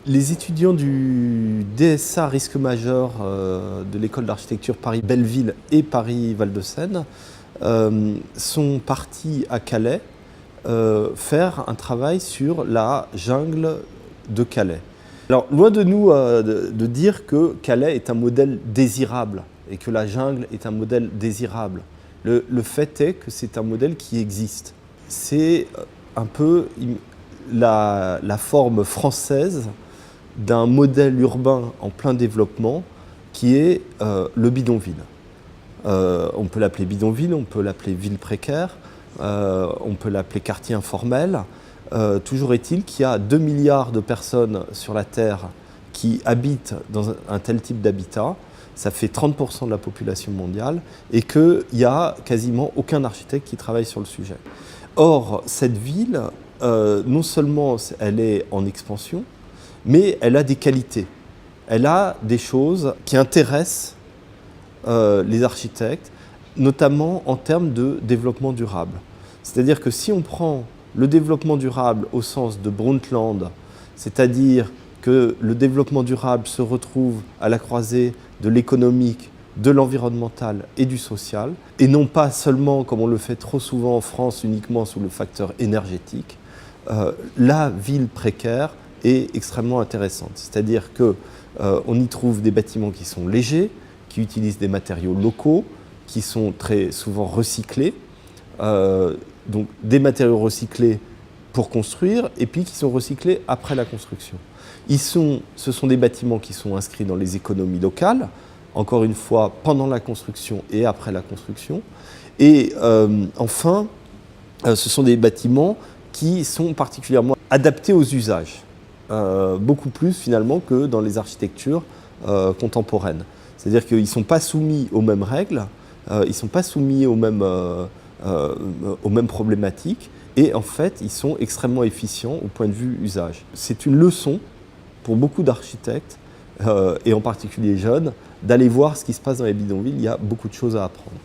Les étudiants du DSA risque majeur de l'école d'architecture Paris-Belleville et Paris-Val-de-Seine sont partis à Calais faire un travail sur la jungle de Calais. Alors, loin de nous de dire que Calais est un modèle désirable et que la jungle est un modèle désirable. Le fait est que c'est un modèle qui existe. C'est un peu la forme française d'un modèle urbain en plein développement qui est le bidonville. On peut l'appeler bidonville, on peut l'appeler ville précaire, on peut l'appeler quartier informel. Toujours est-il qu'il y a 2 milliards de personnes sur la Terre qui habitent dans un tel type d'habitat, ça fait 30% de la population mondiale, et qu'il n'y a quasiment aucun architecte qui travaille sur le sujet. Or, cette ville, non seulement elle est en expansion, mais elle a des qualités. Elle a des choses qui intéressent les architectes, notamment en termes de développement durable. C'est-à-dire que si on prend le développement durable au sens de Brundtland, c'est-à-dire que le développement durable se retrouve à la croisée de l'économique, de l'environnemental et du social, et non pas seulement, comme on le fait trop souvent en France, uniquement sous le facteur énergétique, la ville précaire est extrêmement intéressante. C'est-à-dire qu'on y trouve des bâtiments qui sont légers, qui utilisent des matériaux locaux, qui sont très souvent recyclés, donc des matériaux recyclés pour construire et puis qui sont recyclés après la construction. Ce sont des bâtiments qui sont inscrits dans les économies locales, encore une fois pendant la construction et après la construction. Et enfin, ce sont des bâtiments qui sont particulièrement adaptés aux usages, beaucoup plus finalement que dans les architectures contemporaines. C'est-à-dire qu'ils ne sont pas soumis aux mêmes règles, ils ne sont pas soumis aux mêmes problématiques, et en fait, ils sont extrêmement efficients au point de vue usage. C'est une leçon pour beaucoup d'architectes, et en particulier jeunes, d'aller voir ce qui se passe dans les bidonvilles. Il y a beaucoup de choses à apprendre.